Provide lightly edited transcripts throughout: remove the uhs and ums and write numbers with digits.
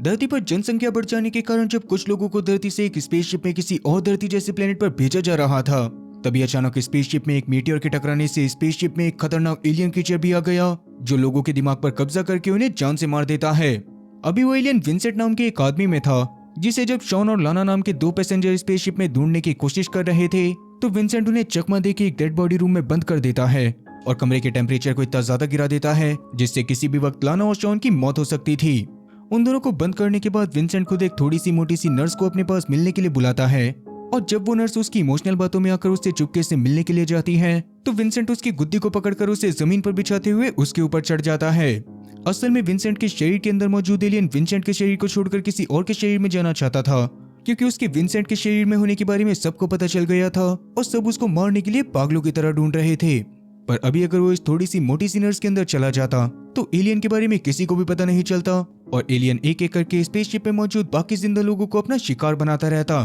धरती पर जनसंख्या बढ़ जाने के कारण जब कुछ लोगों को धरती से एक स्पेसशिप में किसी और धरती जैसे प्लेनेट पर भेजा जा रहा था, तभी अचानक स्पेसशिप में एक मीटियोर के टकराने से स्पेसशिप में एक खतरनाक एलियन क्रीचर भी आ गया, जो लोगों के दिमाग पर कब्जा करके उन्हें जान से मार देता है। अभी वो एलियन विंसेंट नाम के एक आदमी में था, जिसे जब शॉन और लाना नाम के 2 पैसेंजर स्पेसशिप में ढूंढने की कोशिश कर रहे थे, तो विंसेंट उन्हें चकमा देके एक डेड बॉडी रूम में बंद कर देता है और कमरे के टेम्परेचर को इतना ज्यादा गिरा देता है जिससे किसी भी वक्त लाना और शॉन की मौत हो सकती थी। उन दोनों को बंद करने के बाद विंसेंट खुद एक थोड़ी सी मोटी सी नर्स को अपने पास मिलने के लिए बुलाता है, और जब वो नर्स उसकी इमोशनल बातों में आकर उससे चुपके से मिलने के लिए जाती है, तो विंसेंट उसकी गुद्दी को पकड़कर उसे जमीन पर बिछाते हुए उसके ऊपर चढ़ जाता है। असल में विंसेंट के शरीर के अंदर मौजूद एलियन विंसेंट के शरीर को छोड़कर किसी और के शरीर में जाना चाहता था, क्योंकि उसके विंसेंट के शरीर में होने के बारे में सबको पता चल गया था और सब उसको मारने के लिए पागलों की तरह ढूंढ रहे थे। पर अभी अगर वो इस थोड़ी सी मोटी सी नर्स के अंदर चला जाता तो एलियन के बारे में किसी को भी पता नहीं चलता और एलियन एक एक करके स्पेसशिप में मौजूद बाकी जिंदा लोगों को अपना शिकार बनाता रहता।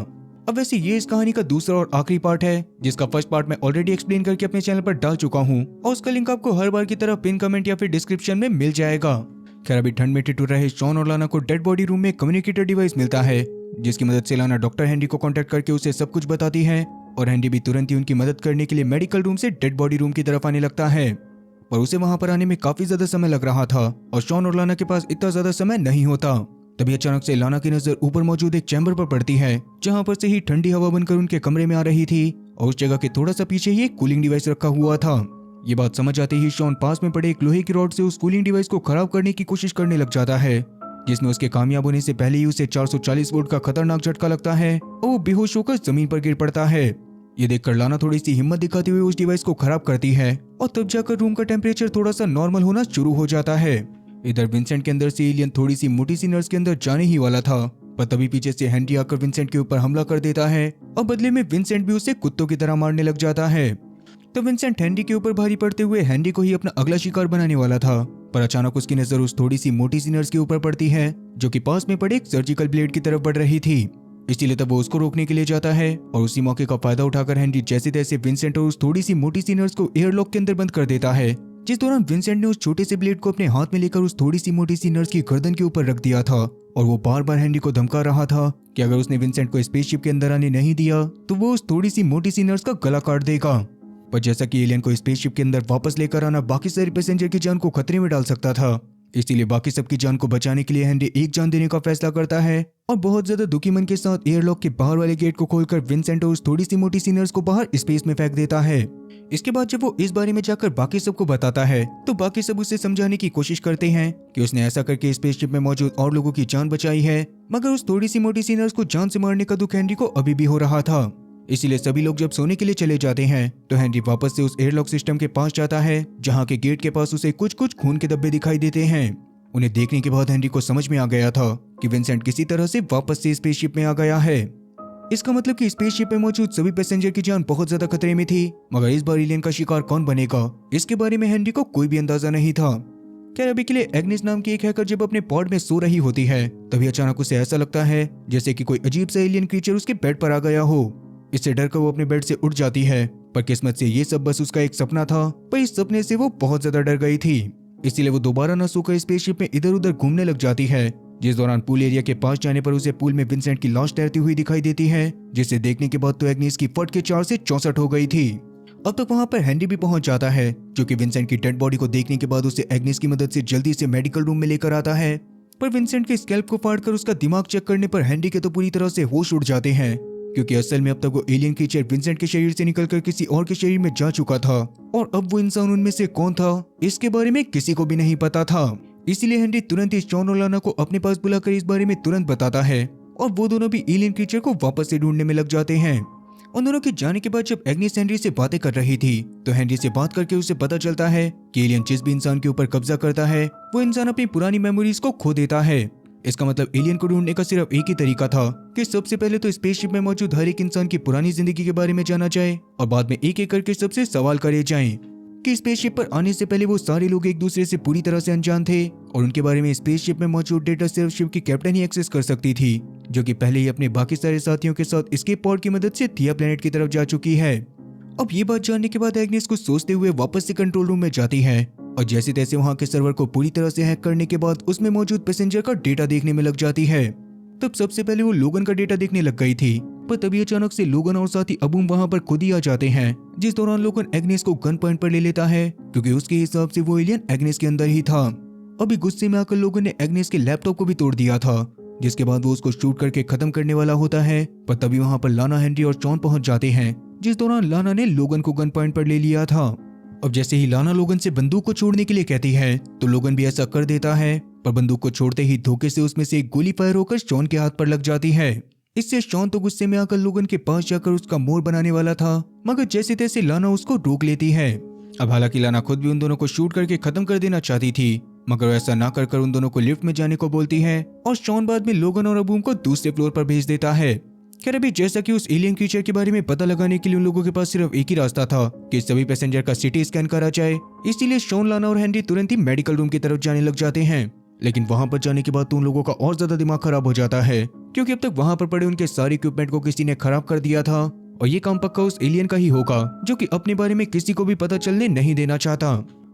अब वैसे ये इस कहानी का दूसरा और आखिरी पार्ट है, जिसका फर्स्ट पार्ट मैं ऑलरेडी एक्सप्लेन करके अपने चैनल पर डाल चुका हूँ और उसका लिंक आपको हर बार की तरह पिन कमेंट या फिर डिस्क्रिप्शन में मिल जाएगा। खैर, अभी ठंड में ठिठुर रहे शॉन और लाना को डेड बॉडी रूम में कम्युनिकेटर डिवाइस मिलता है, जिसकी मदद से लाना डॉक्टर हेनरी को कांटेक्ट करके उसे सब कुछ बताती है और हेनरी भी तुरंत ही उनकी मदद करने के लिए मेडिकल रूम से डेड बॉडी रूम की तरफ आने लगता है। पर उसे वहां पर आने में काफी ज्यादा समय लग रहा था और शॉन और लाना के पास इतना ज्यादा समय नहीं होता। तभी अचानक से लाना की नजर ऊपर मौजूद एक चैम्बर पर पड़ती है, जहां पर से ही ठंडी हवा बनकर उनके कमरे में आ रही थी और उस जगह के थोड़ा सा पीछे ही एक कूलिंग डिवाइस रखा हुआ था। ये बात समझ आते ही शॉन पास में पड़े एक लोहे की रॉड से उस कूलिंग डिवाइस को खराब करने की कोशिश करने लग जाता है, जिसमें उसके कामयाब होने से पहले ही उसे 440 वोल्ट का खतरनाक झटका लगता है और वो बेहोश होकर जमीन पर गिर पड़ता है। ये देखकर लाना थोड़ी सी हिम्मत दिखाते हुए उस डिवाइस को खराब करती है और तब जाकर रूम का टेम्परेचर थोड़ा सा नॉर्मल होना शुरू हो जाता है। इधर विंसेंट के अंदर से एलियन थोड़ी सी मोटी सी नर्स के अंदर जाने ही वाला था, पर तभी पीछे से हेनरी आकर विंसेंट के ऊपर हमला कर देता है और बदले में विंसेंट भी उसे कुत्तों की तरह मारने लग जाता है। तो विंसेंट हेनरी के ऊपर भारी पड़ते हुए हेनरी को ही अपना अगला शिकार बनाने वाला था, पर अचानक उसकी नजर उस थोड़ी सी मोटी सी नर्स के ऊपर पड़ती है, जो कि पास में पड़े एक सर्जिकल ब्लेड की तरफ बढ़ रही थी। इसीलिए तब वो उसको रोकने के लिए जाता है और उसी मौके का फायदा उठाकर हेनरी जैसे तैसे विंसेंट और उस थोड़ी सी मोटी सी नर्स को एयरलॉक के अंदर बंद कर देता है, जिस दौरान विंसेंट ने उस छोटे से ब्लेड को अपने हाथ में लेकर उस थोड़ी सी मोटी सी नर्स की गर्दन के ऊपर रख दिया था और वो बार बार हेनरी को धमका रहा था कि अगर उसने विंसेंट को स्पेसशिप के अंदर आने नहीं दिया तो वो उस थोड़ी सी मोटी सी नर्स का गला काट देगा। पर जैसा कि एलियन को स्पेसशिप के अंदर वापस लेकर आना बाकी सारे पैसेंजर की जान को खतरे में डाल सकता था, इसीलिए बाकी सबकी जान को बचाने के लिए हेनरी एक जान देने का फैसला करता है और बहुत ज्यादा दुखी मन के साथ एयरलॉक के बाहर वाले गेट को खोलकर विंसेंट और उस थोड़ी सी मोटी सी नर्स को बाहर स्पेस में फेंक देता है। इसके बाद जब वो इस बारे में जाकर बाकी सबको बताता है तो बाकी सब उसे समझाने की कोशिश करते हैं कि उसने ऐसा करके स्पेसशिप में मौजूद और लोगों की जान बचाई है, मगर उस थोड़ी सी मोटी सी नर्स को जान से मारने का दुख हेनरी को अभी भी हो रहा था। इसीलिए सभी लोग जब सोने के लिए चले जाते हैं तो हेनरी वापस से उस एयरलॉक सिस्टम के पास जाता है, जहाँ के गेट के पास उसे कुछ कुछ खून के धब्बे दिखाई देते हैं। उन्हें देखने के बाद हेनरी को समझ में आ गया था कि विंसेंट किसी तरह से वापस से स्पेसशिप में आ गया है। इसका मतलब कि स्पेसशिप में मौजूद सभी पैसेंजर की जान बहुत ज्यादा खतरे में थी, मगर इस बार एलियन का शिकार कौन बनेगा इसके बारे में हेनरी को कोई भी अंदाजा नहीं था। खैर, अभी के लिए एग्नेस नाम की एक हैकर जब अपने पॉड में सो रही होती है, तभी अचानक उसे ऐसा लगता है जैसे कि कोई अजीब सा एलियन क्रीचर उसके बेड पर आ गया हो। इससे डरकर वो अपने बेड से उठ जाती है, पर किस्मत से ये सब बस उसका एक सपना था, पर इस सपने से वो बहुत ज्यादा डर गई थी। इसीलिए वो दोबारा न सोकर स्पेसशिप में इधर उधर घूमने लग जाती है, जिस दौरान पूल एरिया के पास जाने पर उसे पूल में विंसेंट की लाश तैरती हुई दिखाई देती है, जिसे देखने के बाद तो एग्नेस की फट के 4 से 64 हो गई थी। अब तक वहां पर हेनरी भी पहुंच जाता है, जो कि विंसेंट की डेड बॉडी को देखने के बाद उसे एग्नेस की मदद से जल्दी से मेडिकल रूम में लेकर आता है। पर विंसेंट के स्कैल्प को फाड़कर उसका दिमाग चेक करने पर हेनरी के तो पूरी तरह से होश उड़ जाते हैं, क्योंकि असल में अब तक वो एलियन क्रीचर विंसेंट के शरीर से निकलकर किसी और के शरीर में जा चुका था और अब वो इंसान उनमें से कौन था इसके बारे में किसी को भी नहीं पता था। इसीलिए हेनरी तुरंत ही शॉन और लाना को अपने पास बुलाकर इस बारे में तुरंत बताता है और वो दोनों भी एलियन क्रीचर को वापस से ढूंढने में लग जाते हैं। उन दोनों के जाने के बाद जब एग्नेस हेनरी से बातें कर रही थी तो हेनरी से बात करके उसे पता चलता है कि एलियन जिस भी इंसान के ऊपर कब्जा करता है वो इंसान अपनी पुरानी मेमोरीज को खो देता है। इसका मतलब एलियन को ढूंढने का सिर्फ एक ही तरीका था कि सबसे पहले तो स्पेसशिप में मौजूद हर एक इंसान की पुरानी जिंदगी के बारे में जाना जाए और बाद में एक एक करके सबसे सवाल करे जाएं कि स्पेसशिप पर आने से पहले वो सारे लोग एक दूसरे से पूरी तरह से अनजान थे और उनके बारे में स्पेसशिप में मौजूद डेटा सिर्फ शिप की कैप्टन ही एक्सेस कर सकती थी, जो कि पहले ही अपने बाकी सारे साथियों के साथ एस्केप पॉड की मदद से थिया प्लेनेट की तरफ जा चुकी है। अब ये बात जानने के बाद एग्नेस कुछ सोचते हुए वापस से कंट्रोल रूम में जाती है और जैसे तैसे वहां के सर्वर को पूरी तरह से हैक करने के बाद उसमें मौजूद पैसेंजर का डेटा देखने में लग जाती है। तब सबसे पहले वो लोगन का डेटा देखने लग गई थी, पर तभी अचानक से लोगन और साथी अबूम वहां पर खुद ही आ जाते हैं, जिस दौरान लोगन एग्नेस को गन पॉइंट पर ले लेता है, क्योंकि उसके हिसाब से वो एलियन एग्नेस के अंदर ही था। अभी गुस्से में आकर लोगों ने एग्नेस के लैपटॉप को भी तोड़ दिया था, जिसके बाद वो उसको शूट करके खत्म करने वाला होता है। पर तभी वहां पर लाना, हेनरी और जॉन पहुंच जाते हैं, जिस दौरान लाना ने लोगन को गन पॉइंट पर ले लिया था। अब जैसे ही लाना लोगन से बंदूक को छोड़ने के लिए कहती है तो लोगन भी ऐसा कर देता है, पर बंदूक को छोड़ते ही धोखे से उसमें से एक गोली फायर होकर शॉन के हाथ पर लग जाती है। इससे शॉन तो गुस्से में आकर लोगन के पास जाकर उसका मोर बनाने वाला था, मगर जैसे तैसे लाना उसको रोक लेती है। अब हालांकि लाना खुद भी उन दोनों को शूट करके खत्म कर देना चाहती थी, मगर ऐसा ना कर उन दोनों को लिफ्ट में जाने को बोलती है और शॉन बाद में लोगन और अबूम को दूसरे फ्लोर पर भेज देता है। खैर अभी जैसा कि उस एलियन क्रीचर के बारे में पता लगाने के लिए उन लोगों के पास सिर्फ एक ही रास्ता था कि सभी पैसेंजर का सिटी स्कैन करा जाए, इसीलिए शॉन, लाना और हेनरी तुरंत ही मेडिकल रूम की तरफ जाने लग जाते हैं। लेकिन वहां पर जाने के बाद तो उन लोगों का और ज्यादा दिमाग खराब हो जाता है, क्योंकि अब तक वहां पर पड़े उनके सारे इक्विपमेंट को किसी ने खराब कर दिया था और ये काम पक्का उस एलियन का ही होगा, जो कि अपने बारे में किसी को भी पता चलने नहीं देना चाहता।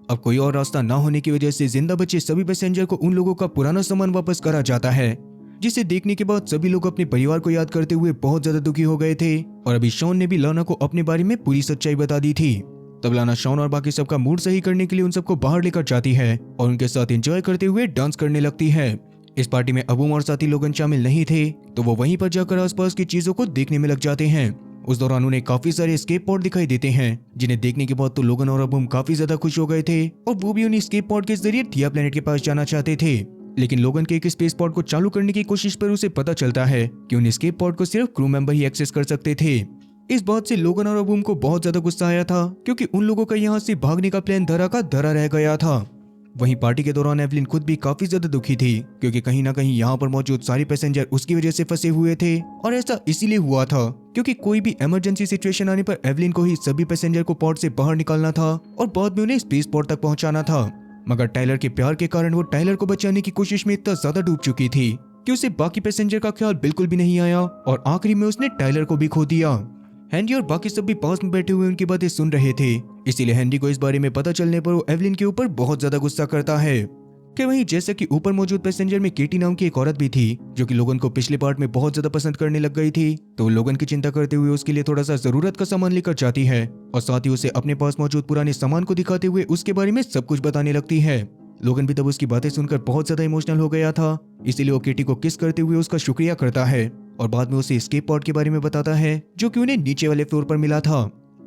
अब कोई और रास्ता ना होने की वजह से जिंदा बचे सभी पैसेंजर को उन लोगों का पुराना सामान वापस करा जाता है, जिसे देखने के बाद सभी लोग अपने परिवार को याद करते हुए बहुत ज्यादा दुखी हो गए थे। और अभी शॉन ने भी लाना को अपने बारे में पूरी सच्चाई बता दी थी। तब लाना शॉन और बाकी सबका मूड सही करने के लिए उन सबको बाहर लेकर जाती है और उनके साथ एंजॉय करते हुए डांस करने लगती है। इस पार्टी में अबूम और साथी लोगन शामिल नहीं थे, तो वो वहीं पर जाकर आसपास की चीजों को देखने में लग जाते हैं। उस दौरान उन्हें काफी सारे एस्केप पॉड दिखाई देते हैं, जिन्हें देखने के बाद तो लोगन और अबूम काफी ज्यादा खुश हो गए थे और वो भी उन्हीं एस्केप पॉड के जरिए थिया प्लेनेट के पास जाना चाहते थे। लेकिन लोगन के एक स्पेस पॉड को चालू करने की कोशिश पर उसे पता चलता है कि उन एस्केप पॉड को सिर्फ क्रू मेंबर ही एक्सेस कर सकते थे। इस बात से लोगन और अबूम को बहुत ज्यादा गुस्सा आया था, क्योंकि उन लोगों का यहाँ से भागने का प्लान धरा का धरा रह गया था। वहीं पार्टी के दौरान एवलिन खुद भी काफी ज्यादा दुखी थी, क्योंकि कहीं ना कहीं यहाँ पर मौजूद सारे पैसेंजर उसकी वजह से फंसे हुए थे। और ऐसा इसीलिए हुआ था क्योंकि कोई भी इमरजेंसी सिचुएशन आने पर एवलिन को ही सभी पैसेंजर को पॉड से बाहर निकालना था और बाद में उन्हें स्पेस पॉड तक पहुंचाना था। मगर टाइलर के प्यार के कारण वो टाइलर को बचाने की कोशिश में इतना ज्यादा डूब चुकी थी कि उसे बाकी पैसेंजर का ख्याल बिल्कुल भी नहीं आया और आखिरी में उसने टाइलर को भी खो दिया। हेनरी और बाकी सब भी पास में बैठे हुए उनकी बातें सुन रहे थे, इसीलिए हेनरी को इस बारे में पता चलने पर वो एवलिन के ऊपर बहुत ज्यादा गुस्सा करता है। कि वहीं जैसा कि ऊपर मौजूद पैसेंजर में केटी नाम की एक औरत भी थी, जो कि लोगन को पिछले पार्ट में बहुत ज्यादा पसंद करने लग गई थी, तो लोगन की चिंता करते हुए उसके लिए थोड़ा सा जरूरत का सामान लेकर जाती है और साथ ही उसे अपने पास मौजूद पुराने सामान को दिखाते हुए उसके बारे में सब कुछ बताने लगती है। लोगन भी तब उसकी बातें सुनकर बहुत ज्यादा इमोशनल हो गया था, इसीलिए वो केटी को किस करते हुए उसका शुक्रिया करता है और बाद में उसे एस्केप पॉड के बारे में बताता है, जो कि उन्हें नीचे वाले फ्लोर पर मिला था।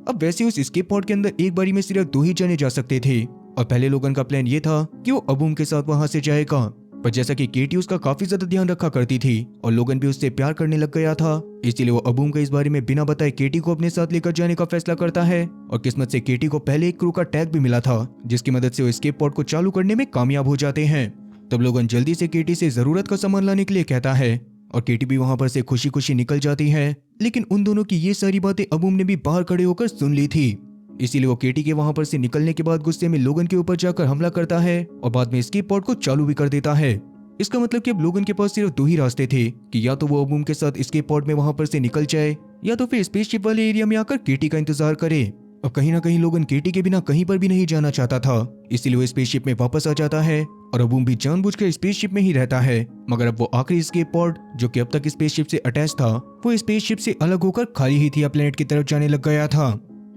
अब वैसे उस एस्केप पॉड के अंदर एक बारी में सिर्फ 2 ही जाने जा सकते थे और पहले लोगन का प्लान ये था कि वो अबूम के साथ वहां से जाएगा, पर जैसा कि केटी उसका काफी ज्यादा ध्यान रखा करती थी और लोगन भी उससे प्यार करने लग गया था, इसलिए वो अबूम के इस बारे में बिना बताए केटी को अपने साथ लेकर जाने का फैसला करता है। और किस्मत से केटी को पहले एक क्रू का टैग भी मिला था, जिसकी मदद से वो एस्केप पॉड को चालू करने में कामयाब हो जाते हैं। तब लोगन जल्दी से केटी से जरूरत का सामान लाने के लिए कहता है और केटी भी वहां पर से खुशी खुशी निकल जाती है। लेकिन उन दोनों की ये सारी बातें अबूम ने भी बाहर खड़े होकर सुन ली थी, इसीलिए वो केटी के वहां पर से निकलने के बाद गुस्से में लोगन के ऊपर जाकर हमला करता है और बाद में एस्केप पॉड को चालू भी कर देता है। इसका मतलब कि अब लोगन के पास सिर्फ 2 ही रास्ते थे कि या तो वो अबूम के साथ एस्केप पॉड में वहां पर से निकल जाए या तो फिर स्पेसशिप वाले एरिया में आकर केटी का इंतजार करे। अब कहीं ना कहीं लोगन केटी के बिना कहीं पर भी नहीं जाना चाहता था, इसीलिए वो स्पेसशिप में वापस आ जाता है और अबूम भी जानबूझकर स्पेसशिप में ही रहता है। मगर अब वो आखिरी एस्केप पॉड, जो कि अब तक स्पेसशिप से अटैच था, वो स्पेसशिप से अलग होकर खाली ही थिया प्लेनेट की तरफ जाने लग गया था।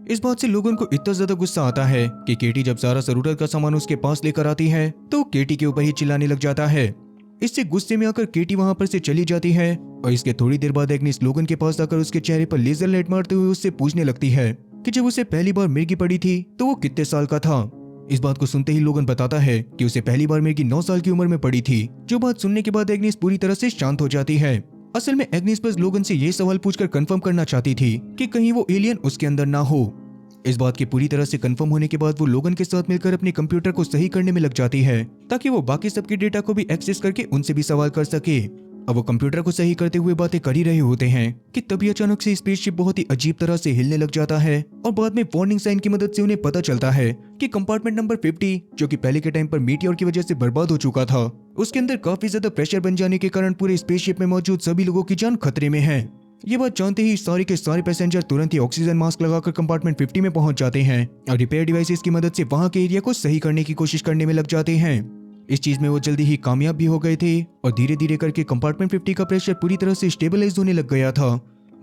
इस बात से लोगन को इतना ज्यादा गुस्सा आता है कि केटी जब सारा जरूरत का सामान उसके पास लेकर आती है तो केटी के ऊपर ही चिल्लाने लग जाता है। इससे गुस्से में आकर केटी वहां पर से चली जाती है और इसके थोड़ी देर बाद एग्नेस लोगन के पास आकर उसके चेहरे पर लेजर लाइट मारते हुए उससे पूछने लगती है कि जब उसे पहली बार मिर्गी पड़ी थी तो वो कितने साल का था। इस बात को सुनते ही लोगन बताता है कि उसे पहली बार मिर्गी 9 साल की उम्र में पड़ी थी। जो बात सुनने के बाद एग्नेस पूरी तरह से शांत हो जाती है। असल में एग्नेस बस लोगन से ये सवाल पूछकर कंफर्म करना चाहती थी कि कहीं वो एलियन उसके अंदर ना हो। इस बात के पूरी तरह से कंफर्म होने के बाद वो लोगन के साथ मिलकर अपने कंप्यूटर को सही करने में लग जाती है, ताकि वो बाकी सबके डेटा को भी एक्सेस करके उनसे भी सवाल कर सके। अब वो कंप्यूटर को सही करते हुए बातें कर ही रहे होते हैं कि तभी अचानक से स्पेसशिप बहुत ही अजीब तरह से हिलने लग जाता है और बाद में वार्निंग साइन की मदद से उन्हें पता चलता है कि कंपार्टमेंट नंबर 50, जो कि पहले के टाइम पर मीटियोर की वजह से बर्बाद हो चुका था, उसके अंदर काफी ज्यादा प्रेशर बन जाने के कारण पूरे स्पेसशिप में मौजूद सभी लोगों की जान खतरे में है। ये बात जानते ही सारे के सारे पैसेंजर तुरंत ही ऑक्सीजन मास्क लगाकर कंपार्टमेंट 50 में पहुंच जाते हैं और रिपेयर डिवाइसेस की मदद से वहां के एरिया को सही करने की कोशिश करने में लग जाते हैं। इस चीज में वो जल्दी ही कामयाब भी हो गए थे और धीरे धीरे करके कंपार्टमेंट 50 का प्रेशर पूरी तरह से स्टेबलाइज होने लग गया था।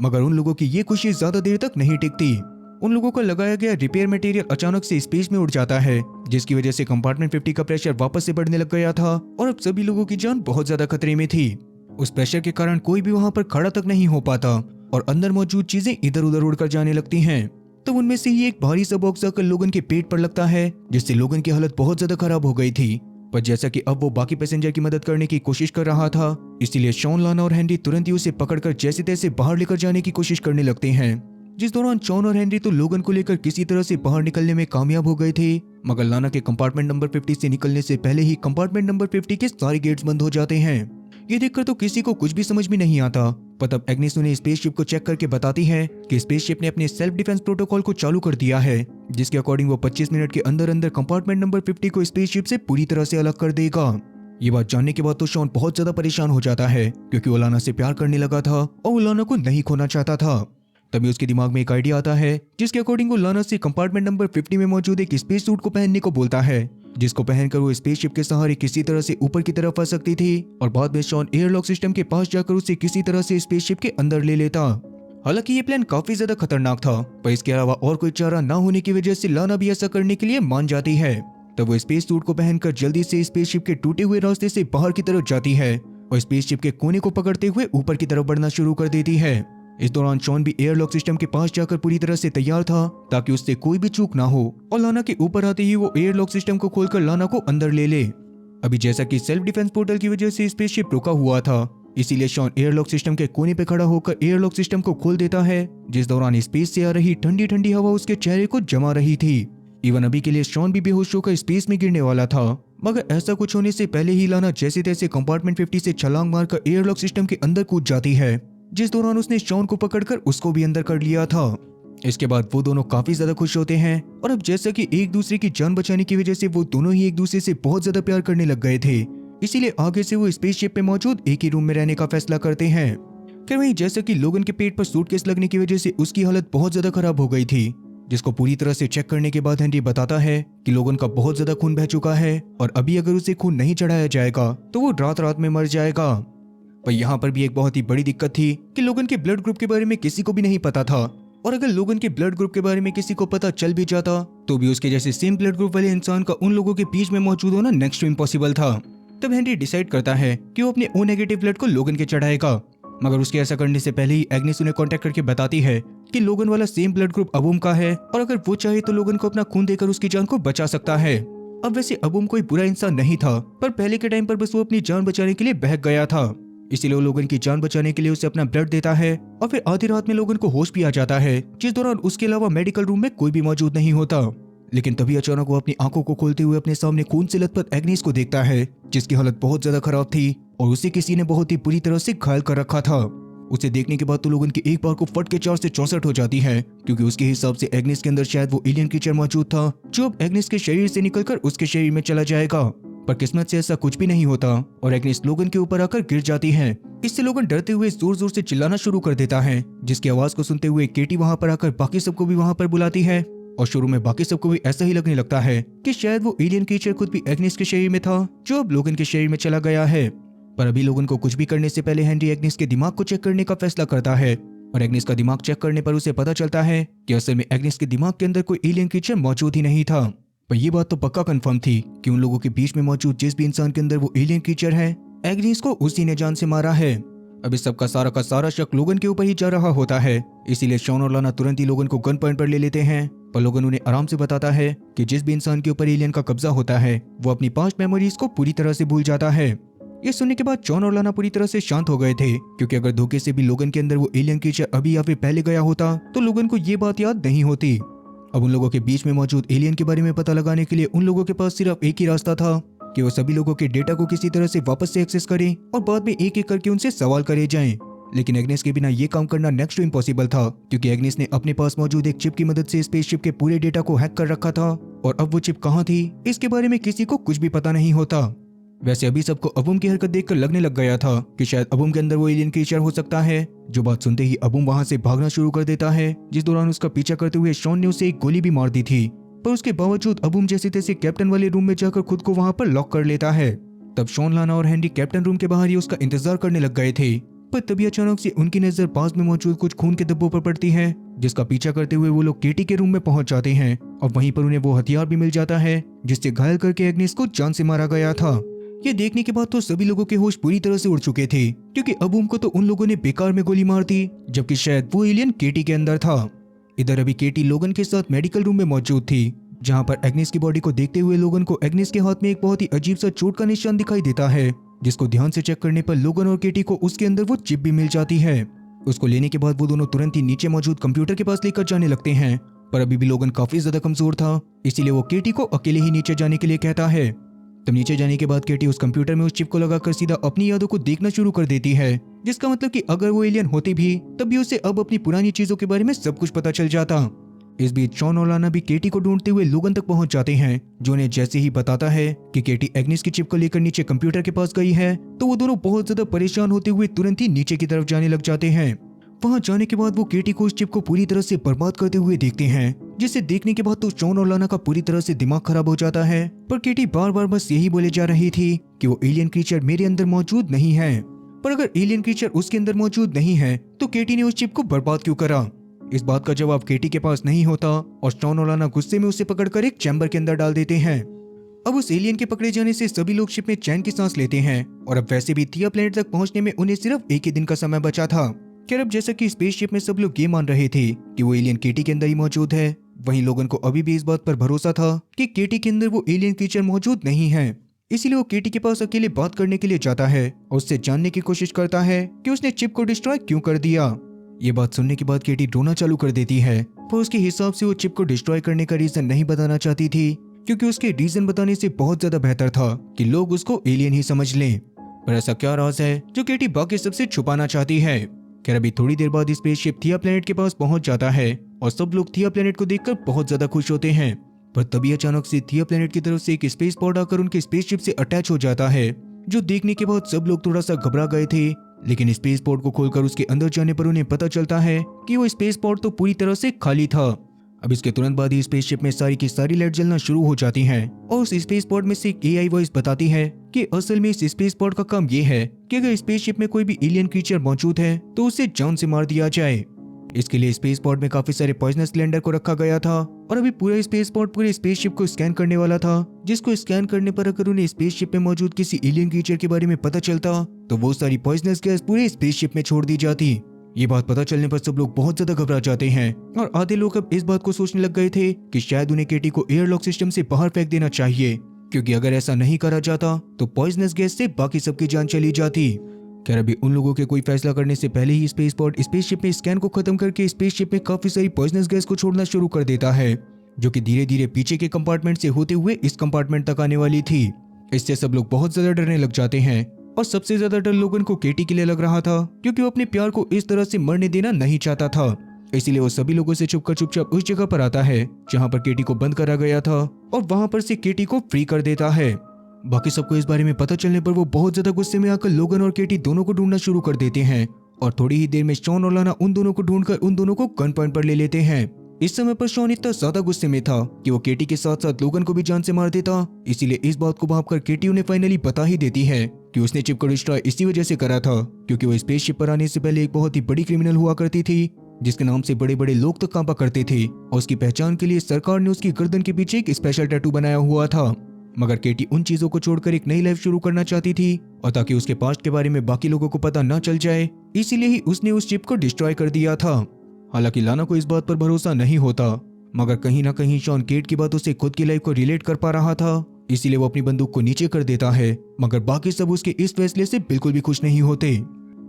मगर उन लोगों की ये खुशी ज्यादा देर तक नहीं टिकती। उन लोगों को लगाया गया रिपेयर मटेरियल अचानक से स्पेस में उड़ जाता है, जिसकी वजह से कंपार्टमेंट 50 का प्रेशर वापस से बढ़ने लग गया था और अब सभी लोगों की जान बहुत ज्यादा खतरे में थी। उस प्रेशर के कारण कोई भी वहां पर खड़ा तक नहीं हो पाता और अंदर मौजूद चीजें इधर उधर उड़कर जाने लगती हैं। तो उनमें से ही एक भारी सा बॉक्स आकर लोगन के पेट पर लगता है, जिससे लोगन की हालत बहुत ज्यादा खराब हो गई थी। पर जैसा कि अब वो बाकी पैसेंजर की मदद करने की कोशिश कर रहा था, इसीलिए शॉन, लाना और हेनरी तुरंत ही उसे पकड़कर जैसे तैसे बाहर लेकर जाने की कोशिश करने लगते हैं। जिस दौरान शॉन और हेनरी तो लोगन को लेकर किसी तरह से बाहर निकलने में कामयाब हो गए थे, मगर लाना के कंपार्टमेंट नंबर 50 से निकलने से पहले ही कंपार्टमेंट नंबर 50 के सारे गेट्स बंद हो जाते हैं। ये देखकर तो किसी को कुछ भी समझ में नहीं आता। पर तब एग्नेस उन्हें स्पेसशिप को चेक करके बताती है कि स्पेसशिप ने अपने सेल्फ डिफेंस प्रोटोकॉल को चालू कर दिया है, जिसके अकॉर्डिंग वो 25 मिनट के अंदर अंदर कंपार्टमेंट नंबर 50 को स्पेसशिप से पूरी तरह से अलग कर देगा। ये बात जानने के बाद तो शॉन बहुत ज्यादा परेशान हो जाता है, क्योंकि वो लाना से प्यार करने लगा था और वो लाना को नहीं खोना चाहता था। तभी उसके दिमाग में एक आइडिया आता है, जिसके अकॉर्डिंग वो लाना से कंपार्टमेंट नंबर 50 में मौजूद एक स्पेस सूट को पहनने को बोलता है, जिसको पहनकर वो स्पेसशिप के सहारे किसी तरह से ऊपर की तरफ आ सकती थी और बाद में शॉन एयरलॉक सिस्टम के पास जाकर उसे किसी तरह से स्पेसशिप के अंदर ले लेता। हालांकि ये प्लान काफी ज्यादा खतरनाक था, पर इसके अलावा और कोई चारा न होने की वजह से लाना भी ऐसा करने के लिए मान जाती है। तब वो स्पेस सूट को पहनकर जल्दी से स्पेसशिप के टूटे हुए रास्ते से बाहर की तरफ जाती है और स्पेसशिप के कोने को पकड़ते हुए ऊपर की तरफ बढ़ना शुरू कर देती है। इस दौरान शॉन भी एयरलॉक सिस्टम के पास जाकर पूरी तरह से तैयार था, ताकि उससे कोई भी चूक ना हो और लाना के ऊपर आते ही वो एयरलॉक सिस्टम को खोलकर लाना को अंदर ले ले। अभी जैसा कि सेल्फ डिफेंस पोर्टल की वजह से स्पेसशिप रुका हुआ था, इसीलिए शॉन एयरलॉक सिस्टम के कोने पे खड़ा होकर एयरलॉक सिस्टम को खोल देता है, जिस दौरान स्पेस से आ रही ठंडी ठंडी हवा उसके चेहरे को जमा रही थी। इवन अभी के लिए शॉन भी बेहोश होकर स्पेस में गिरने वाला था, मगर ऐसा कुछ होने से पहले ही लाना जैसे तैसे कंपार्टमेंट 50 से छलांग मारकर एयरलॉक सिस्टम के अंदर कूद जाती है, जिस दौरान उसने शॉन को पकड़कर उसको भी अंदर कर लिया था। इसके बाद वो दोनों काफी ज्यादा खुश होते हैं और अब जैसा कि एक दूसरे की जान बचाने की वजह से वो दोनों ही एक दूसरे से बहुत ज्यादा प्यार करने लग गए थे, इसीलिए आगे से वो स्पेसशिप में मौजूद एक ही रूम में रहने का फैसला करते हैं। फिर वहीं जैसा कि लोगन के पेट पर सूटकेस लगने की वजह से उसकी हालत बहुत ज्यादा खराब हो गई थी, जिसको पूरी तरह से चेक करने के बाद हेनरी बताता है कि लोगन का बहुत ज्यादा खून बह चुका है और अभी अगर उसे खून नहीं चढ़ाया जाएगा तो वो रात रात में मर जाएगा। पर यहाँ पर भी एक बहुत ही बड़ी दिक्कत थी कि लोगन के ब्लड ग्रुप के बारे में किसी को भी नहीं पता था, और अगर लोगन के ब्लड ग्रुप के बारे में किसी को पता चल भी जाता तो भी उसके जैसे सेम ब्लड ग्रुप वाले इंसान का उन लोगों के बीच में मौजूद होना नेक्स्ट टू इम्पॉसिबल था। तब हेनरी डिसाइड करता है कि वो अपने ओ नेगेटिव ब्लड को लोगन के चढ़ाएगा, मगर उसके ऐसा करने से पहले ही एग्नेस उन्हें कांटेक्ट करके बताती है कि लोगन वाला सेम ब्लड ग्रुप अबूम का है और अगर वो चाहे तो लोगन को अपना खून देकर उसकी जान को बचा सकता है। अब वैसे अबूम कोई बुरा इंसान नहीं था, पर पहले के टाइम पर बस वो अपनी जान बचाने के लिए बहक गया था, इसीलिए वो लोगन की जान बचाने के लिए उसे अपना ब्लड देता है और फिर आधी रात में लोगन को होश भी आ जाता है, जिस दौरान उसके अलावा मेडिकल रूम में कोई भी मौजूद नहीं होता। लेकिन तभी अचानक वो अपनी आंखों को खोलते हुए अपने सामने खून से लथपथ एग्नेस को देखता है, जिसकी हालत बहुत ज्यादा खराब थी और उसे किसी ने बहुत ही बुरी तरह से घायल कर रखा था। उसे देखने के बाद तो लोगन की एक बार को फट के 4 से 64 हो जाती है, क्योंकि उसके हिसाब से एग्नेस के अंदर शायद वो एलियन क्रीचर मौजूद था, जो अब एग्नेस के शरीर से निकलकर उसके शरीर में चला जाएगा। पर किस्मत से ऐसा कुछ भी नहीं होता और एग्नेस लोगन के ऊपर आकर गिर जाती है। इससे लोगन डरते हुए जोर जोर से चिल्लाना शुरू कर देता है, जिसकी आवाज को सुनते हुए केटी वहां पर आकर बाकी सबको भी वहां पर बुलाती है और शुरू में बाकी सबको भी ऐसा ही लगने लगता है कि शायद वो एलियन क्रीचर खुद भी एग्नेस के शरीर में था, जो अब लोगन के शरीर में चला गया है। पर अभी लोगन को कुछ भी करने से पहले हेनरी एग्नेस के दिमाग को चेक करने का फैसला करता है और एग्नेस का दिमाग चेक करने पर उसे पता चलता है कि असल में एग्नेस के दिमाग के अंदर कोई एलियन क्रीचर मौजूद ही नहीं था। पर यह बात तो पक्का कंफर्म थी कि उन लोगों के बीच में मौजूद जिस भी इंसान के अंदर वो एलियन क्रीचर है, एग्नेस को उसी ने जान से मारा है। अब इस सब का सारा शक लोगन के ऊपर ही जा रहा होता है, इसीलिए शॉन और लाना तुरंत ही लोगन को गन पॉइंट पर ले लेते हैं। पर लोगन उन्हें आराम से बताता है कि जिस भी इंसान के ऊपर एलियन का कब्जा होता है वो अपनी पास्ट मेमोरीज को पूरी तरह से भूल जाता है। ये सुनने के बाद शॉन और लाना पूरी तरह से शांत हो गए थे, क्योंकि अगर धोखे से भी लोगन के अंदर वो एलियन क्रीचर अभी या फिर पहले गया होता तो लोगन को ये बात याद नहीं होती। अब उन लोगों के बीच में मौजूद एलियन के बारे में पता लगाने के लिए उन लोगों के पास सिर्फ एक ही रास्ता था कि वो सभी लोगों के डेटा को किसी तरह से वापस से एक्सेस करें और बाद में एक एक करके उनसे सवाल करे जाएं। लेकिन एग्नेस के बिना ये काम करना नेक्स्ट टू इम्पॉसिबल था, क्योंकि एग्नेस ने अपने पास मौजूद एक चिप की मदद से स्पेसशिप के पूरे डेटा को हैक कर रखा था और अब वो चिप कहाँ थी इसके बारे में किसी को कुछ भी पता नहीं होता। वैसे अभी सबको अबुम की हरकत देखकर लगने लग गया था कि शायद अबुम के अंदर वो एलियन क्रीचर हो सकता है। जो बात सुनते ही अबुम वहां से भागना शुरू कर देता है, जिस दौरान उसका पीछा करते हुए शॉन ने उसे एक गोली भी मार दी थी। पर उसके बावजूद अबुम जैसे तैसे कैप्टन वाले रूम में जाकर खुद को वहां पर लॉक कर लेता है। तब शॉन, लाना और हेनरी कैप्टन रूम के बाहर ही उसका इंतजार करने लग गए थे। पर तभी अचानक से उनकी नजर पास में मौजूद कुछ खून के धब्बों पर पड़ती है, जिसका पीछा करते हुए वो लोग केटी के रूम में पहुंच जाते हैं और वहीं पर उन्हें वो हथियार भी मिल जाता है जिससे घायल करके एग्नेस को जान से मारा गया था। ये देखने के बाद तो सभी लोगों के होश पूरी तरह से उड़ चुके थे, क्योंकि अबूम को तो उन लोगों ने बेकार में गोली मार दी, जबकि शायद वो एलियन केटी के अंदर था। इधर अभी केटी लोगन के साथ मेडिकल रूम में मौजूद थी, जहां पर एग्नेस की बॉडी को देखते हुए लोगन को एग्नेस के हाथ में एक बहुत ही अजीब सा चोट का निशान दिखाई देता है, जिसको ध्यान से चेक करने पर लोगन और केटी को उसके अंदर वो चिप भी मिल जाती है। उसको लेने के बाद वो दोनों तुरंत ही नीचे मौजूद कंप्यूटर के पास लेकर जाने लगते हैं, पर अभी भी लोगन काफी ज्यादा कमजोर था, इसीलिए वो केटी को अकेले ही नीचे जाने के लिए कहता है। तब नीचे जाने के बाद केटी उस कंप्यूटर में उस चिप को लगाकर सीधा अपनी यादों को देखना शुरू कर देती है, जिसका मतलब कि अगर वो एलियन होती भी तब भी उसे अब अपनी पुरानी चीजों के बारे में सब कुछ पता चल जाता। इस बीच शॉन और लाना भी केटी को ढूंढते हुए लोगन तक पहुंच जाते हैं, जो उन्हें जैसे ही बताता है कि केटी एग्नेस की चिप को लेकर नीचे कंप्यूटर के पास गई है, तो वो दोनों बहुत ज्यादा परेशान होते हुए तुरंत ही नीचे की तरफ जाने लग जाते हैं। वहां जाने के बाद वो केटी को उस चिप को पूरी तरह से बर्बाद करते हुए देखते हैं, जिसे देखने के बाद तो शॉन और लाना का पूरी तरह से दिमाग खराब हो जाता है। पर केटी बार बार बस यही बोले जा रही थी कि वो एलियन क्रीचर मेरे अंदर मौजूद नहीं है। पर अगर एलियन क्रीचर उसके अंदर मौजूद नहीं है तो केटी ने उस चिप को बर्बाद क्यों करा? इस बात का जवाब केटी के पास नहीं होता और शॉन और लाना गुस्से में उसे पकड़कर एक चैम्बर के अंदर डाल देते हैं। अब उस एलियन के पकड़े जाने से सभी लोग शिप में चैन की सांस लेते हैं और अब वैसे भी थिया प्लेनेट तक पहुंचने में उन्हें सिर्फ एक ही दिन का समय बचा था। खैर, अब जैसा कि स्पेसशिप में सब लोग ये मान रहे थे कि वो एलियन केटी के अंदर ही मौजूद है, वहीं लोगन को अभी भी इस बात पर भरोसा था कि केटी के अंदर वो एलियन क्रीचर मौजूद नहीं है। इसीलिए वो केटी के पास अकेले बात करने के लिए जाता है और उससे जानने की कोशिश करता है कि उसने चिप को डिस्ट्रॉय क्यों कर दिया। ये बात सुनने के बाद केटी रोना चालू कर देती है, पर उसके हिसाब से वो चिप को डिस्ट्रॉय करने का रीजन नहीं बताना चाहती थी, क्योंकि उसके रीजन बताने से बहुत ज्यादा बेहतर था कि लोग उसको एलियन ही समझ लें। पर ऐसा क्या राज है जो केटी बाकी सबसे छुपाना चाहती है? खैर, अभी थोड़ी देर बाद स्पेसशिप थिया प्लेनेट के पास पहुंच जाता है और सब लोग थिया प्लेनेट को देखकर बहुत ज्यादा खुश होते हैं। पर तभी अचानक से थिया प्लेनेट की तरफ से एक स्पेस पॉड आकर उनके स्पेसशिप से अटैच हो जाता है, जो देखने के बाद सब लोग थोड़ा सा घबरा गए थे। लेकिन स्पेस पॉड को खोलकर उसके अंदर जाने पर उन्हें पता चलता है कि वो स्पेस पॉड तो पूरी तरह से खाली था। अब इसके तुरंत बाद ही स्पेसशिप में सारी की सारी लाइट जलना शुरू हो जाती हैं और उस स्पेस पॉड में से एक एआई वॉइस बताती है कि असल में इस स्पेस पॉड का काम ये है कि अगर स्पेसशिप में कोई भी एलियन क्रीचर मौजूद है तो उसे जान से मार दिया जाए। इसके लिए स्पेस पॉड में काफी सारे पॉइजनस सिलेंडर को रखा गया था और अभी पूरा स्पेस पॉड पूरे स्पेसशिप को स्कैन करने वाला था, जिसको स्कैन करने पर अगर उन्हें स्पेसशिप में मौजूद किसी एलियन क्रीचर के बारे में पता चलता तो वो सारी पॉइजनस गैस पूरे स्पेसशिप में छोड़ दी जाती। ये बात पता चलने पर सब लोग बहुत ज्यादा घबरा जाते हैं और आधे लोग अब इस बात को सोचने लग गए थे कि शायद उन्हें केटी को एयरलॉक सिस्टम से बाहर फेंक देना चाहिए, क्योंकि अगर ऐसा नहीं करा जाता तो पॉइजनस गैस से बाकी सबकी जान चली जाती। खैर, अभी उन लोगों के कोई फैसला करने से पहले ही स्पेस पॉड स्पेसशिप में स्कैन को खत्म करके स्पेसशिप में काफी सारी पॉइजनस गैस को छोड़ना शुरू कर देता है, जो कि धीरे धीरे पीछे के कंपार्टमेंट से होते हुए इस कंपार्टमेंट तक आने वाली थी। इससे सब लोग बहुत ज्यादा डरने लग जाते हैं और सबसे ज्यादा डर लोगन को केटी के लिए लग रहा था, क्योंकि वो अपने प्यार को इस तरह से मरने देना नहीं चाहता था। इसीलिए वो सभी लोगों से छुपकर चुपचाप उस जगह पर आता है जहाँ पर केटी को बंद करा गया था और वहां पर से केटी को फ्री कर देता है। बाकी सबको इस बारे में पता चलने पर वो बहुत ज्यादा गुस्से में आकर लोगन और केटी दोनों को ढूंढना शुरू कर देते हैं और थोड़ी ही देर में शॉन और लाना उन दोनों को ढूंढकर उन दोनों को गन पॉइंट पर ले लेते हैं। इस समय पर शॉन इतना ज्यादा गुस्से में था कि वो केटी के साथ साथ लोगन को भी जान से मार देता। इसीलिए इस बात को भांपकर केटी उन्हें फाइनली बता ही देती है कि उसने चिप को डिस्ट्रॉय इसी वजह से करा था क्योंकि वो स्पेसशिप पर आने से पहले एक बहुत ही बड़ी क्रिमिनल हुआ करती थी, जिसके नाम से बड़े बड़े लोग तक कांपा करते थे और उसकी पहचान के लिए सरकार ने उसकी गर्दन के पीछे एक स्पेशल टैटू बनाया हुआ था। मगर केटी उन चीजों को छोड़कर एक नई लाइफ शुरू करना चाहती थी और ताकि उसके पास्ट के बारे में बाकी लोगों को पता न चल जाए, इसीलिए ही उसने उस चिप को डिस्ट्रॉय कर दिया था। हालांकि लाना को इस बात पर भरोसा नहीं होता, मगर कहीं ना कहीं शॉन केट की बातों से खुद की लाइफ को रिलेट कर पा रहा था, इसीलिए वो अपनी बंदूक को नीचे कर देता है। मगर बाकी सब उसके इस फैसले से बिल्कुल भी खुश नहीं होते।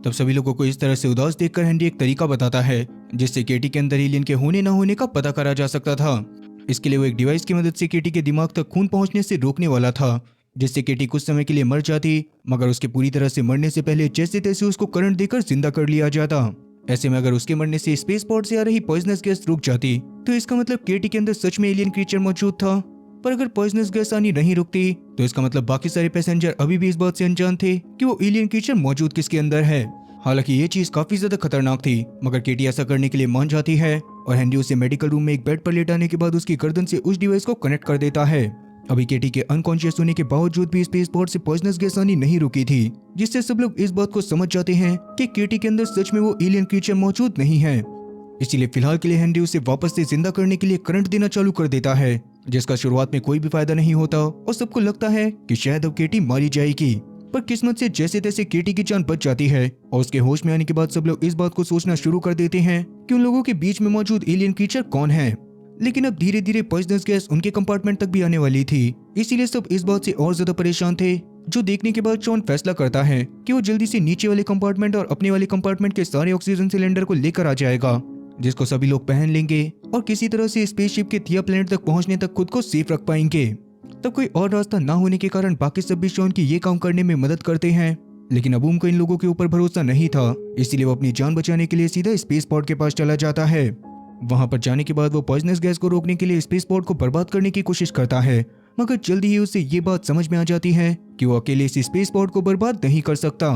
तब सभी लोगों को इस तरह से उदास देखकर हेनरी एक तरीका बताता है जिससे केटी के अंदर एलियन के होने न होने का पता करा जा सकता था। इसके लिए वो एक डिवाइस की मदद से केटी के दिमाग तक खून पहुंचने से रोकने वाला था, जिससे केटी कुछ समय के लिए मर जाती, मगर उसके पूरी तरह से मरने से पहले जैसे तैसे उसको करंट देकर जिंदा कर लिया जाता। ऐसे में अगर उसके मरने से स्पेस पॉड से आ रही पॉइजनस गैस रुक जाती तो इसका मतलब केटी के अंदर सच में एलियन क्रीचर मौजूद था। पर अगर पॉइजनस गैस आनी नहीं रुकती तो इसका मतलब बाकी सारे पैसेंजर अभी भी इस बात से अनजान थे कि वो एलियन क्रीचर मौजूद किसके अंदर है। हालांकि ये चीज काफी ज्यादा खतरनाक थी, मगर केटी ऐसा करने के लिए मान जाती है और हैंडी उसे मेडिकल रूम में एक बेड पर लेटाने के बाद उसकी गर्दन से उस डिवाइस को कनेक्ट कर देता है। अभी केटी के अनकॉन्शियस होने के बावजूद भी स्पेस पोर्ट से पॉइजनस गैस आनी नहीं रुकी थी, जिससे सब लोग इस बात को समझ जाते हैं कि केटी के अंदर सच में वो एलियन क्रीचर मौजूद नहीं है। इसीलिए फिलहाल के लिए हैंडी उसे वापस से जिंदा करने के लिए करंट देना चालू कर देता है, जिसका शुरुआत में कोई भी फायदा नहीं होता और सबको लगता है कि शायद अब केटी मारी जाएगी। पर किस्मत से जैसे तैसे केटी की जान बच जाती है और उसके होश में आने के बाद सब लोग इस बात को सोचना शुरू कर देते हैं कि उन लोगों के बीच में मौजूद एलियन क्रीचर कौन है। लेकिन अब धीरे धीरे पॉइजनस गैस उनके कंपार्टमेंट तक भी आने वाली थी, इसीलिए सब इस बात से और ज्यादा परेशान थे। जो देखने के बाद शॉन फैसला करता है कि वो जल्दी से नीचे वाले कंपार्टमेंट और अपने वाले कंपार्टमेंट के सारे ऑक्सीजन सिलेंडर को लेकर आ जाएगा, जिसको सभी लोग पहन लेंगे और किसी तरह से स्पेसशिप के थिया प्लेनेट तक पहुंचने तक खुद को सेफ रख पाएंगे। तब कोई और रास्ता ना होने के कारण बाकी सब भी शॉन की ये काम करने में मदद करते हैं, लेकिन अबूम को इन लोगों के ऊपर भरोसा नहीं था, इसलिए वो अपनी जान बचाने के लिए सीधा स्पेस पोर्ट के पास चला जाता है। वहां पर जाने के बाद वो पॉइजनस गैस को रोकने के लिए स्पेस पोर्ट को बर्बाद करने की कोशिश करता है, मगर जल्दी ही उसे ये बात समझ में आ जाती है कि वो अकेले इस स्पेस पोर्ट को बर्बाद नहीं कर सकता।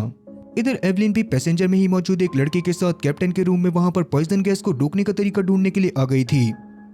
इधर एवलिन भी पैसेंजर में ही मौजूद एक लड़के के साथ कैप्टन के रूम में वहां पर पॉइजन गैस को रोकने का तरीका ढूंढने के लिए आ गई थी,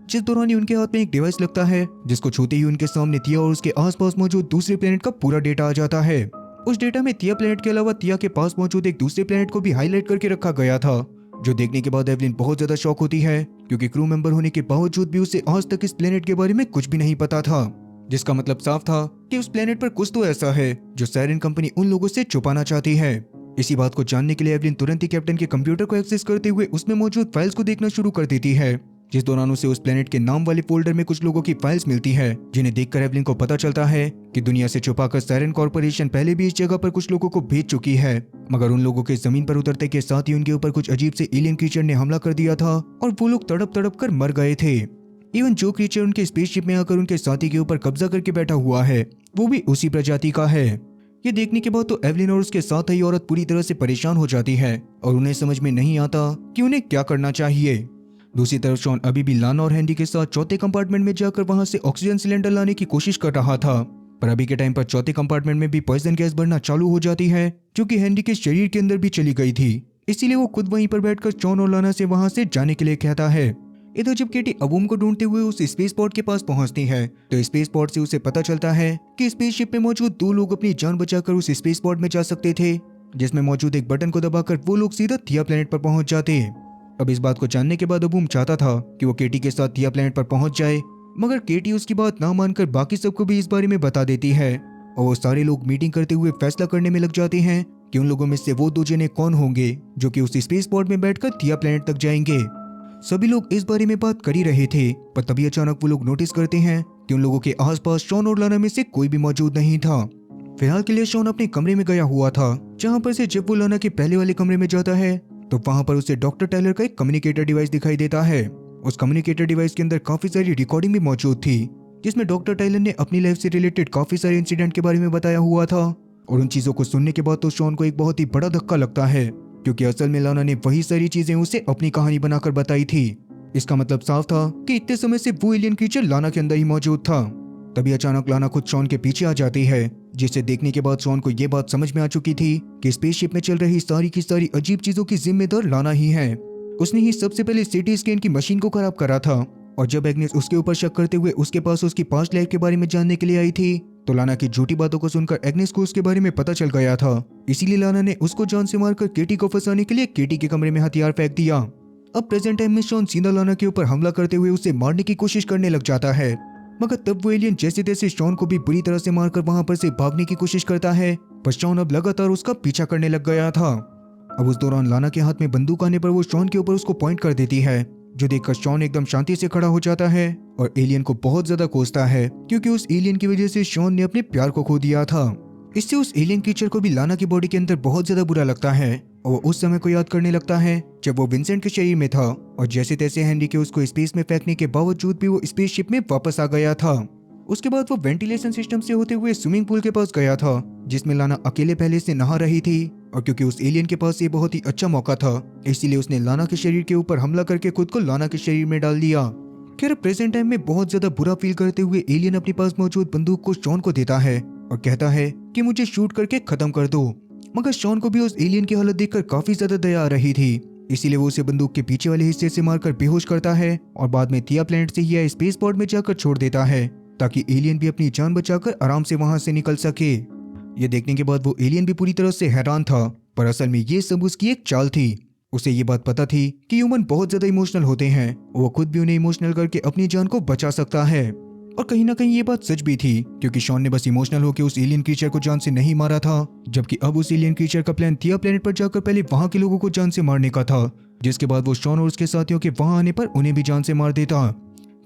जिस दौरान ही उनके हाथ में एक डिवाइस लगता है, जिसको छूते ही उनके सामने तिया और उसके आसपास मौजूद दूसरे प्लेनेट का पूरा डेटा आ जाता है। उस डेटा में तिया प्लेनेट के अलावा तिया के पास मौजूद एक दूसरे प्लेनेट को भी हाईलाइट करके रखा गया था, जो देखने के बाद एवलिन बहुत ज्यादा शॉक होती है, क्योंकि क्रू मेंबर होने के बावजूद भी उसे आज तक इस प्लेनेट के बारे में कुछ भी नहीं पता था, जिसका मतलब साफ था कि उस प्लेनेट पर कुछ तो ऐसा है जो सायरन कंपनी उन लोगों से छुपाना चाहती है। इसी बात को जानने के लिए एवलिन तुरंत ही कैप्टन के कंप्यूटर को एक्सेस करते हुए उसमें मौजूद फाइल्स को देखना शुरू कर देती है, जिस दौरान उसे उस प्लेनेट के नाम वाले फोल्डर में कुछ लोगों की फाइल्स मिलती है, जिन्हें देखकर एवलिन को पता चलता है कि दुनिया से छुपाकर सायरन कॉर्पोरेशन पहले भी इस जगह पर कुछ लोगों को भेज चुकी है, मगर उन लोगों के जमीन पर उतरते के साथ ही उनके ऊपर कुछ अजीब से एलियन क्रीचर ने हमला कर दिया था और वो लोग तड़प तड़प कर मर गए थे। इवन जो क्रीचर उनके स्पेसशिप में आकर उनके साथी के ऊपर कब्जा करके बैठा हुआ है, वो भी उसी प्रजाति का है। ये देखने के बाद तो एवलिन और उसके साथ ही औरत पूरी तरह से परेशान हो जाती है और उन्हें समझ में नहीं आता कि उन्हें क्या करना चाहिए। दूसरी तरफ शॉन अभी भी लाना और हैंडी के साथ चौथे कंपार्टमेंट में जाकर वहां से ऑक्सीजन सिलेंडर लाने की कोशिश कर रहा था, पर अभी के टाइम पर चौथे कंपार्टमेंट में भी पॉइजन गैस बढ़ना चालू हो जाती है, जो कि हैंडी के शरीर के अंदर भी चली गई थी। इसीलिए वो खुद वहीं पर बैठकर शॉन और लाना से वहां से जाने के लिए कहता है। इधर जब केटी अबूम को ढूंढते हुए उस स्पेस पोर्ट के पास पहुंचती है, तो स्पेस पोर्ट से उसे पता चलता है कि स्पेसशिप में मौजूद दो लोग अपनी जान बचाकर उस स्पेस पोर्ट में जा सकते थे, जिसमें मौजूद एक बटन को दबाकर वो लोग सीधा थिया प्लेनेट पर पहुंच जाते। अब इस बात को जानने के बाद अबूम चाहता था कि वो केटी के साथ थिया प्लेनेट पर पहुंच जाए, मगर केटी उसकी बात ना मानकर बाकी सबको भी इस बारे में बता देती है और वो सारे लोग मीटिंग करते हुए फैसला करने में लग जाते हैं कि उन लोगों में से वो दो जने कौन होंगे जो कि उस स्पेस पोर्ट में बैठकर थिया प्लेनेट तक जाएंगे। सभी लोग इस बारे में बात कर ही रहे थे, पर तभी अचानक वो लोग नोटिस करते हैं कि उन लोगों के आसपास शॉन और लाना में से कोई भी मौजूद नहीं था। फिलहाल के लिए शॉन अपने कमरे में गया हुआ था, जहाँ पर से जब वो लाना के पहले वाले कमरे में जाता है तो वहां पर उसे डॉक्टर टाइलर का एक कम्युनिकेटर डिवाइस दिखाई देता है। उस कम्युनिकेटर डिवाइस के अंदर काफी सारी रिकॉर्डिंग भी मौजूद थी, जिसमें डॉक्टर टाइलर ने अपनी लाइफ से रिलेटेड काफी सारे इंसिडेंट के बारे में बताया हुआ था। और उन चीजों को सुनने के बाद तो शॉन को एक बहुत ही बड़ा धक्का लगता है, क्योंकि असल में लाना ने वही सारी चीजें उसे अपनी कहानी बनाकर बताई थी। इसका मतलब साफ था कि इतने समय से वो एलियन क्रीचर लाना के अंदर ही मौजूद था। तभी अचानक लाना खुद शॉन के पीछे आ जाती है, जिसे देखने के बाद शॉन को यह बात समझ में आ चुकी थी कि स्पेसशिप में चल रही सारी की सारी अजीब चीजों की जिम्मेदार लाना ही है। उसने ही सबसे पहले सीटी स्कैन की मशीन को खराब करा था, और जब एग्नेस उसके ऊपर शक करते हुए उसके पास उसकी पास्ट लाइफ के बारे में जानने के लिए आई थी, तो लाना की झूठी बातों को सुनकर एग्नेस को उसके बारे में पता चल गया था। इसीलिए लाना ने उसको जान से मारकर केटी को फंसाने के लिए केटी के कमरे में हथियार फेंक दिया। अब प्रेजेंट टाइम में शॉन सीधा लाना के ऊपर हमला करते हुए उसे मारने की कोशिश करने लग जाता है, मगर तब वो एलियन जैसे तैसे शॉन को भी बुरी तरह से मारकर वहां पर से भागने की कोशिश करता है, पर शॉन अब लगातार उसका पीछा करने लग गया था। अब उस दौरान लाना के हाथ में बंदूक आने पर वो शॉन के ऊपर उसको पॉइंट कर देती है, जो देखकर शॉन एकदम शांति से खड़ा हो जाता है और एलियन को बहुत ज्यादा कोसता है, क्योंकि उस एलियन की वजह से शॉन ने अपने प्यार को खो दिया था। इससे उस एलियन क्रीचर को भी लाना की बॉडी के अंदर बहुत ज्यादा बुरा लगता है और वो उस समय को याद करने लगता है जब वो विंसेंट के शरीर में था और जैसे तैसे हेनरी के उसको स्पेस में फेंकने के बावजूद भी वो स्पेसशिप में वापस आ गया था। उसके बाद वो वेंटिलेशन सिस्टम से होते हुए स्विमिंग पूल के पास गया था, जिसमें लाना अकेले पहले से नहा रही थी, और क्योंकि उस एलियन के पास ये बहुत ही अच्छा मौका था, इसीलिए उसने लाना के शरीर के ऊपर हमला करके खुद को लाना के शरीर में डाल दिया। खैर प्रेजेंट टाइम में बहुत ज्यादा बुरा फील करते हुए एलियन अपने पास मौजूद बंदूक को शॉन को देता है, और कहता है कि मुझे शूट करके खत्म कर दो। मगर शॉन को भी उस एलियन की हालत देखकर काफी ज्यादा दया आ रही थी, इसीलिए वो उसे बंदूक के पीछे वाले हिस्से से मारकर बेहोश करता है और बाद में थिया प्लेनेट से ही स्पेस पोर्ट में जाकर छोड़ देता है ताकि एलियन भी अपनी जान बचाकर आराम से वहां से निकल सके। ये देखने के बाद वो एलियन भी पूरी तरह से हैरान था, पर असल में ये सब उसकी एक चाल थी। उसे ये बात पता थी कि ह्यूमन बहुत ज्यादा इमोशनल होते हैं, वो खुद भी उन्हें इमोशनल करके अपनी जान को बचा सकता है। और कहीं ना कहीं ये बात सच भी थी, क्योंकि शॉन ने बस इमोशनल होकर उस एलियन क्रीचर को जान से नहीं मारा था, जबकि अब उस एलियन क्रीचर का प्लान थिया प्लेनेट पर जाकर पहले वहां के लोगों को जान से मारने का था, जिसके बाद वो शॉन और उसके साथियों के वहां आने पर उन्हें भी जान से मार देता।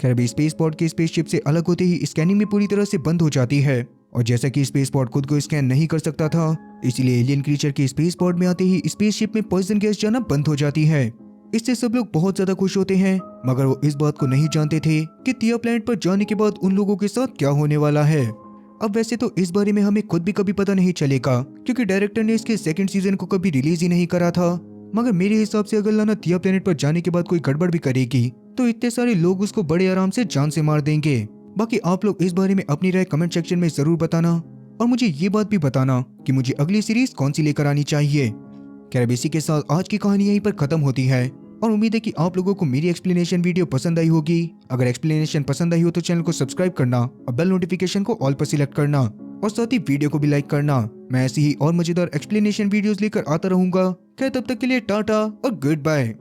खैर अभी स्पेस पॉड के स्पेसशिप से अलग होते ही स्कैनिंग भी पूरी तरह से बंद हो जाती है, और जैसा कि स्पेस पॉड खुद को स्कैन नहीं कर सकता था, इसलिए एलियन क्रीचर के स्पेस पॉड में आते ही स्पेसशिप में पॉइजन गैस जाना बंद हो जाती है। इससे सब लोग बहुत ज्यादा खुश होते हैं, मगर वो इस बात को नहीं जानते थे कि थिया प्लैनेट पर जाने के बाद उन लोगों के साथ क्या होने वाला है। अब वैसे तो इस बारे में हमें खुद भी कभी पता नहीं चलेगा, क्योंकि डायरेक्टर ने इसके सेकंड सीजन को कभी रिलीज ही नहीं करा था। मगर मेरे हिसाब से अगर लाना थिया प्लैनेट पर जाने के बाद कोई गड़बड़ भी करेगी तो इतने सारे लोग उसको बड़े आराम से जान से मार देंगे। बाकी आप लोग इस बारे में अपनी राय कमेंट सेक्शन में जरूर बताना, और मुझे ये बात भी बताना कि मुझे अगली सीरीज कौन सी लेकर आनी चाहिए। खैर अब इसी के साथ आज की कहानी यहीं पर खत्म होती है, और उम्मीद है कि आप लोगों को मेरी एक्सप्लेनेशन वीडियो पसंद आई होगी। अगर एक्सप्लेनेशन पसंद आई हो तो चैनल को सब्सक्राइब करना और बेल नोटिफिकेशन को ऑल पर सिलेक्ट करना, और साथ ही वीडियो को भी लाइक करना। मैं ऐसी ही और मजेदार एक्सप्लेनेशन वीडियोस लेकर आता रहूंगा। खैर तब तक के लिए टाटा और गुड बाय।